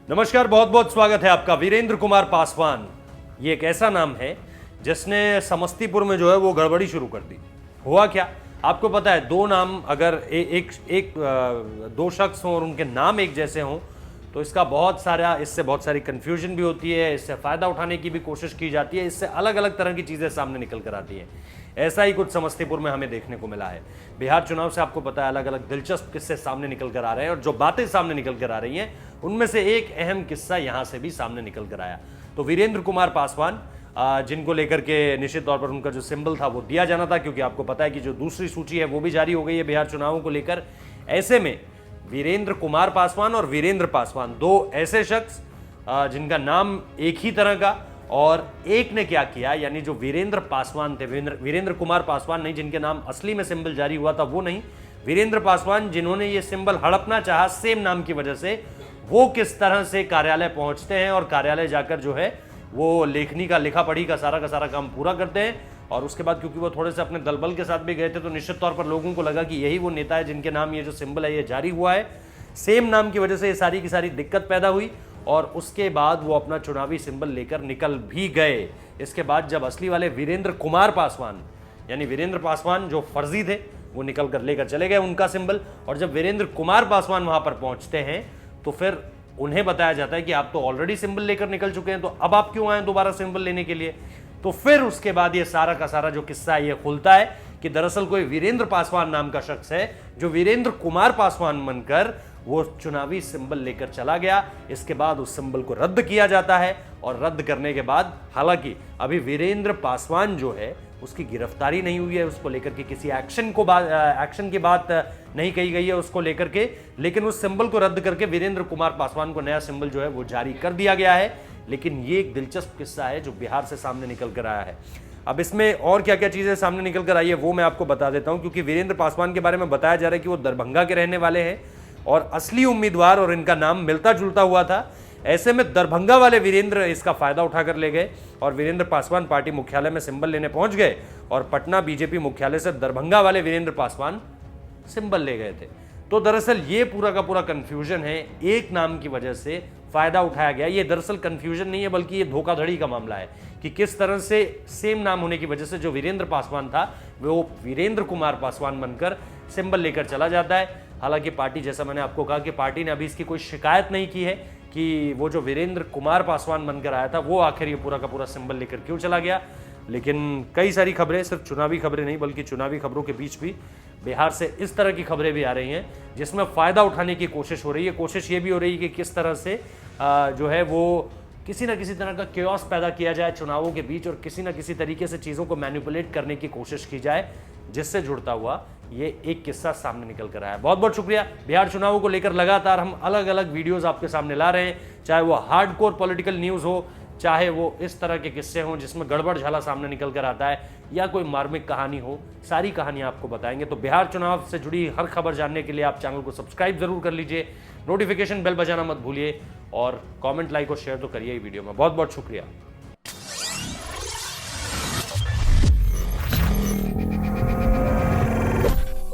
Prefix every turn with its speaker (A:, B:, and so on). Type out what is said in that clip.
A: नमस्कार, बहुत बहुत स्वागत है आपका। वीरेंद्र कुमार पासवान ये एक ऐसा नाम है जिसने समस्तीपुर में जो है वो गड़बड़ी शुरू कर दी। हुआ क्या आपको पता है? दो नाम अगर दो शख्स हों और उनके नाम एक जैसे हों तो इससे बहुत सारी कंफ्यूजन भी होती है, इससे फायदा उठाने की भी कोशिश की जाती है, इससे अलग अलग तरह की चीजें सामने निकल कर आती हैं। ऐसा ही कुछ समस्तीपुर में हमें देखने को मिला है। बिहार चुनाव से आपको पता है अलग अलग दिलचस्प किस्से सामने निकल कर आ रहे हैं और जो बातें सामने निकल कर आ रही हैं उनमें से एक अहम किस्सा यहां से भी सामने निकल कर आया। तो वीरेंद्र कुमार पासवान जिनको लेकर के निश्चित तौर पर उनका जो सिंबल था वो दिया जाना था, क्योंकि आपको पता है कि जो दूसरी सूची है वो भी जारी हो गई है बिहार चुनावों को लेकर। ऐसे में वीरेंद्र कुमार पासवान और वीरेंद्र पासवान दो ऐसे शख्स जिनका नाम एक ही तरह का, और एक ने क्या किया, यानी जो वीरेंद्र पासवान थे, वीरेंद्र कुमार पासवान नहीं, जिनके नाम असली में सिंबल जारी हुआ था वो नहीं, वीरेंद्र पासवान जिन्होंने ये सिंबल हड़पना चाहा सेम नाम की वजह से, वो किस तरह से कार्यालय पहुंचते हैं और कार्यालय जाकर जो है वो लिखा पढ़ी का सारा काम पूरा करते हैं। और उसके बाद क्योंकि वो थोड़े से अपने दलबल के साथ भी गए थे तो निश्चित तौर पर लोगों को लगा कि यही वो नेता है जिनके नाम ये जो सिंबल है ये जारी हुआ है। सेम नाम की वजह से ये सारी की सारी दिक्कत पैदा हुई और उसके बाद वो अपना चुनावी सिंबल लेकर निकल भी गए। इसके बाद जब असली वाले वीरेंद्र कुमार पासवान, यानी वीरेंद्र पासवान जो फर्जी थे, वो निकल कर लेकर चले गए उनका सिंबल, और जब वीरेंद्र कुमार पासवान वहां पर पहुंचते हैं तो फिर उन्हें बताया जाता है कि आप तो ऑलरेडी सिंबल लेकर निकल चुके हैं, तो अब आप क्यों आए दोबारा सिंबल लेने के लिए। तो फिर उसके बाद ये सारा का सारा जो किस्सा है ये खुलता है कि दरअसल कोई वीरेंद्र पासवान नाम का शख्स है जो वीरेंद्र कुमार पासवान बनकर वो चुनावी सिंबल लेकर चला गया। इसके बाद उस सिंबल को रद्द किया जाता है और रद्द करने के बाद, हालांकि अभी वीरेंद्र पासवान जो है उसकी गिरफ्तारी नहीं हुई है, उसको लेकर के किसी एक्शन की बात नहीं कही गई है उसको लेकर के, लेकिन उस सिंबल को रद्द करके वीरेंद्र कुमार पासवान को नया सिंबल जो है वो जारी कर दिया गया है। लेकिन ये एक दिलचस्प किस्सा है जो बिहार से सामने निकल कर आया है। अब इसमें और क्या क्या चीजें सामने निकल कर आई है वो मैं आपको बता देता हूं, क्योंकि वीरेंद्र पासवान के बारे में बताया जा रहा है कि वो दरभंगा के रहने वाले हैं और असली उम्मीदवार और इनका नाम मिलता जुलता हुआ था। ऐसे में दरभंगा वाले वीरेंद्र इसका फायदा उठाकर ले गए और वीरेंद्र पासवान पार्टी मुख्यालय में सिंबल लेने पहुंच गए और पटना बीजेपी मुख्यालय से दरभंगा वाले वीरेंद्र पासवान सिंबल ले गए थे। तो दरअसल ये पूरा का पूरा कंफ्यूजन है, एक नाम की वजह से फायदा उठाया गया। ये दरअसल कंफ्यूजन नहीं है बल्कि ये धोखाधड़ी का मामला है कि किस तरह से सेम नाम होने की वजह से जो वीरेंद्र पासवान था वो वीरेंद्र कुमार पासवान बनकर सिंबल लेकर चला जाता है। हालांकि पार्टी, जैसा मैंने आपको कहा कि पार्टी ने अभी इसकी कोई शिकायत नहीं की है कि वो जो वीरेंद्र कुमार पासवान बनकर आया था वो आखिर ये पूरा का पूरा सिंबल लेकर क्यों चला गया। लेकिन कई सारी खबरें, सिर्फ चुनावी खबरें नहीं बल्कि चुनावी खबरों के बीच भी बिहार से इस तरह की खबरें भी आ रही हैं जिसमें फायदा उठाने की कोशिश हो रही है। कोशिश ये भी हो रही है कि किस तरह से जो है वो किसी ना किसी तरह का क्योस पैदा किया जाए चुनावों के बीच और किसी ना किसी तरीके से चीज़ों को मैनिपुलेट करने की कोशिश की जाए, जिससे जुड़ता हुआ ये एक किस्सा सामने निकल कर आया है। बहुत बहुत शुक्रिया। बिहार चुनावों को लेकर लगातार हम अलग अलग वीडियोस आपके सामने ला रहे हैं, चाहे वो हार्डकोर पॉलिटिकल न्यूज़ हो, चाहे वो इस तरह के किस्से हों जिसमें गड़बड़ झाला सामने निकल कर आता है, या कोई मार्मिक कहानी हो, सारी कहानियां आपको बताएंगे। तो बिहार चुनाव से जुड़ी हर खबर जानने के लिए आप चैनल को सब्सक्राइब जरूर कर लीजिए, नोटिफिकेशन बेल बजाना मत भूलिए और कमेंट, लाइक और शेयर तो करिए ही वीडियो में। बहुत बहुत शुक्रिया।